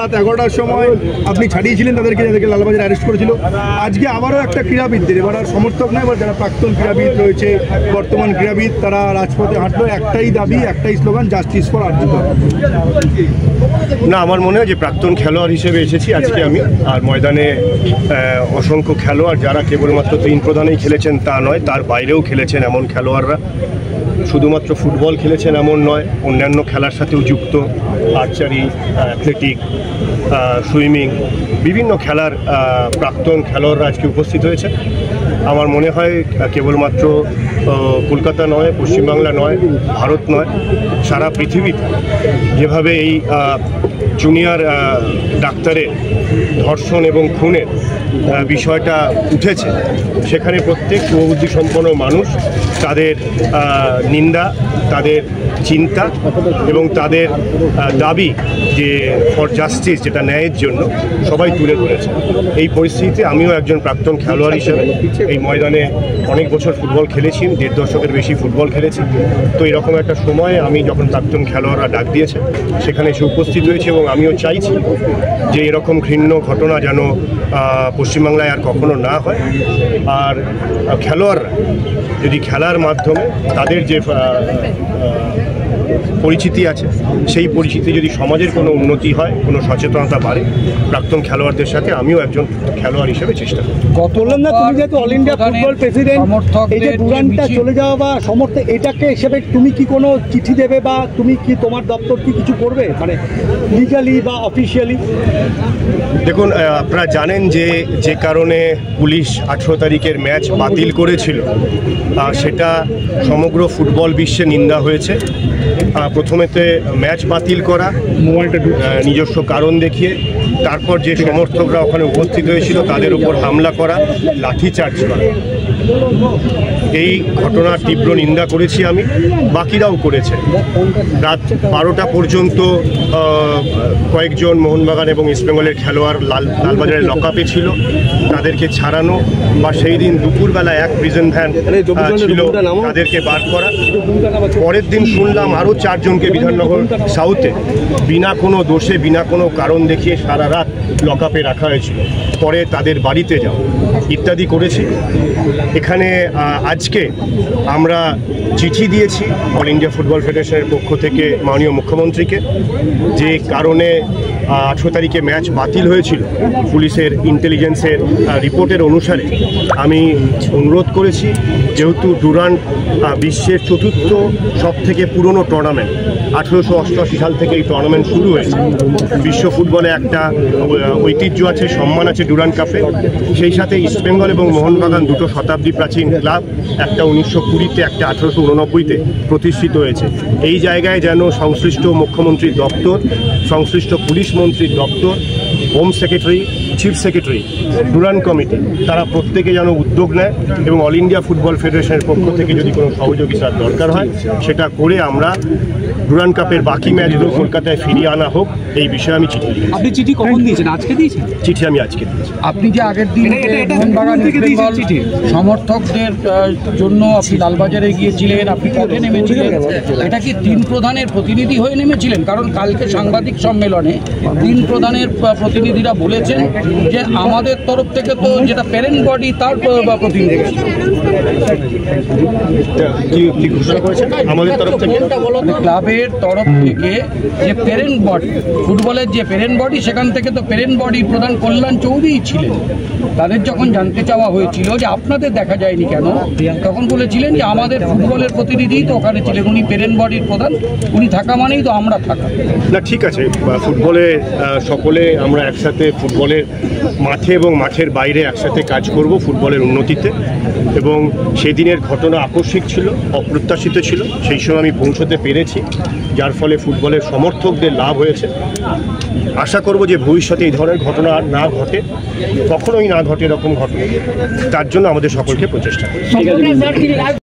রাত 11টার সময় আপনি ছাড়িয়েছিলেন তাদেরকে, যাদেরকে লালবাজারে অ্যারেস্ট করেছিল। আজকে আবারও একটা ক্রীড়াবিদদের, এবার আর সমর্থক নয়, এবার যারা প্রাক্তন ক্রীড়াবিদ রয়েছে, বর্তমান ক্রীড়াবিদ, তারা রাজপথে হাঁটলো, একটাই দাবি, একটাই স্লোগান, জাস্টিস ফর আরজি কর। না, আমার মনে হয় যে প্রাক্তন খেলোয়াড় হিসেবে এসেছি আজকে আমি। আর ময়দানে অসংখ্য খেলোয়াড় যারা কেবলমাত্র 3 প্রধানেই খেলেছেন তা নয়, তার বাইরেও খেলেছেন এমন খেলোয়াড়রা, শুধুমাত্র ফুটবল খেলেছেন এমন নয়, অন্যান্য খেলার সাথেও যুক্ত, আর্চারি, অ্যাথলেটিক, সুইমিং, বিভিন্ন খেলার প্রাক্তন খেলোয়াড়রা আজকে উপস্থিত হয়েছে। আমার মনে হয় কেবলমাত্র কলকাতা নয়, পশ্চিমবাংলা নয়, ভারত নয়, সারা পৃথিবীতে যেভাবে এই জুনিয়র ডাক্তারের ধর্ষণ এবং খুনের বিষয়টা উঠেছে, সেখানে প্রত্যেক শুভবুদ্ধি সম্পন্ন মানুষ তাদের নিন্দা, তাদের চিন্তা এবং তাদের দাবি যে ফর জাস্টিস, যেটা ন্যায়ের জন্য, সবাই তুলে ধরেছে। এই পরিস্থিতিতে আমিও একজন প্রাক্তন খেলোয়াড় হিসেবে এই ময়দানে অনেক বছর ফুটবল খেলেছি, 1.5 দশকের বেশি ফুটবল খেলেছি। তো এরকম একটা সময়ে আমি যখন প্রাক্তন খেলোয়াড়রা ডাক দিয়েছে, সেখানে এসে উপস্থিত হয়েছে এবং আমিও চাইছি যে এরকম ঘৃণ্য ঘটনা যেন পশ্চিমবাংলায় আর কখনো না হয়। আর খেলোয়াড়রা যদি খেলার মাধ্যমে তাদের যে পরিচিতি আছে, সেই পরিচিতি যদি সমাজের কোনো উন্নতি হয়, কোনো সচেতনতা বাড়ে, প্রাক্তন খেলোয়াড়দের সাথে আমিও একজন খেলোয়াড় হিসেবে চেষ্টা করি। বললাম না, তুমি যেহেতু অল ইন্ডিয়া ফুটবল প্রেসিডেন্ট, এই যে ডুরান্ডটা চলে যাওয়া বা সমর্থক, এটাকে হিসেবে তুমি কি কোনো চিঠি দেবে বা তুমি কি তোমার দপ্তর কি কিছু করবে, মানে লিগালি বা অফিসিয়ালি? দেখুন, আপনারা জানেন যে কারণে পুলিশ 18 তারিখের ম্যাচ বাতিল করেছিল, সেটা সমগ্র ফুটবল বিশ্বে নিন্দা হয়েছে। প্রথমেতে ম্যাচ বাতিল করা নিজস্ব কারণ দেখিয়ে, তারপর যে সমর্থকরা ওখানে উপস্থিত হয়েছিল তাদের উপর হামলা করা, লাঠিচার্জ করা। এই ঘটনার তীব্র নিন্দা করেছি আমি, বাকিরাও করেছে। রাত 12টা পর্যন্ত কয়েকজন মোহনবাগান এবং ইস্টবেঙ্গলের খেলোয়াড় লালবাজারের লকআপে ছিল, তাদেরকে ছাড়ানো বা সেই দিন দুপুরবেলা এক প্রিজন ভ্যান ছিল, তাদেরকে বার করা। পরের দিন শুনলাম আরও 4 জনকে বিধাননগর সাউথে বিনা কোনো দোষে, বিনা কোনো কারণ দেখিয়ে সারা রাত লকআপে রাখা হয়েছিল, পরে তাদের বাড়িতে যাও ইত্যাদি করেছি। এখানে আজকে আমরা চিঠি দিয়েছি অল ইন্ডিয়া ফুটবল ফেডারেশনের পক্ষ থেকে মাননীয় মুখ্যমন্ত্রীকে, যে কারণে 18 তারিখে ম্যাচ বাতিল হয়েছিল পুলিশের ইন্টেলিজেন্সের রিপোর্টের অনুসারে। আমি অনুরোধ করেছি, যেহেতু ডুরান্ড বিশ্বের 4র্থ সবথেকে পুরনো টুর্নামেন্ট, 1888 সাল থেকে এই টুর্নামেন্ট শুরু হয়েছে। বিশ্ব ফুটবলে একটা ঐতিহ্য আছে, সম্মান আছে ডুরান্ড কাপে। সেই সাথে ইস্টবেঙ্গল এবং মোহনবাগান দুটো শতাব্দী প্রাচীন ক্লাব, একটা 1920-তে, একটা 1889-তে প্রতিষ্ঠিত হয়েছে। এই জায়গায় যেন সংশ্লিষ্ট মুখ্যমন্ত্রীর দপ্তর, সংশ্লিষ্ট পুলিশ মন্ত্রীর দপ্তর, home secretary, chief secretary, Durand committee, তারা প্রত্যেকে যেন উদ্যোগ নেয় এবং অল ইন্ডিয়া ফুটবল ফেডারেশনের পক্ষ থেকে যদি কোনো সহযোগিতার দরকার হয় সেটা করে আমরা ডুরান্ড কাপের বাকি ম্যাচগুলো কলকাতায় ফিরিয়ে আনা হোক, এই বিষয়ে আমি চিঠি দিয়েছি। আপনি চিঠি কখন দিয়েছেন? আজকে দিয়েছেন? চিঠি আমি আজকে দিয়েছি। আপনি যে আগের দিন মোহনবাগান সমর্থকদের জন্য আপনি লালবাজারে গিয়েছিলেন, আপনি পথে নেমেছিলেন, এটা কি 3 প্রধানের প্রতিনিধি হয়ে নেমেছিলেন? কারণ কালকে সাংবাদিক সম্মেলনে 3 প্রধানের প্রতিনিধিরা বলেছেন যে আমাদের তরফ থেকে তো যেটা প্যারেন্ট বডি তার প্রতিনিধি আমাদের তরফ থেকে, ক্লাবের তরফ থেকে যে প্যারেন্ট বডি, ফুটবলের যে প্যারেন্ট বডি, সেখান থেকে তো প্যারেন্ট বডি প্রধান কল্যাণ চৌধুরী ছিলেন। তাদের যখন জানতে চাওয়া হয়েছিল যে আপনাদের দেখা যায়নি কেন, তখন বলেছিলেন যে আমাদের ফুটবলের প্রতিনিধি তো ওখানে ছিলেন, উনি প্যারেন্ট বডির প্রধান, উনি থাকা মানেই তো আমরা থাকা। না, ঠিক আছে, ফুটবলে সকলে আমরা একসাথে ফুটবলের মাঠে এবং মাঠের বাইরে একসাথে কাজ করব ফুটবলের উন্নতিতে। এবং সেদিনের ঘটনা আকস্মিক ছিল, অপ্রত্যাশিত ছিল, সেই সময় আমি পৌঁছতে পেরেছি, যার ফলে ফুটবলের সমর্থকদের লাভ হয়েছে। আশা করব যে ভবিষ্যতে এই ধরনের ঘটনা আর না ঘটে, কখনোই না ঘটে এরকম ঘটনা, তার জন্য আমাদের সকলকে প্রচেষ্টা করব।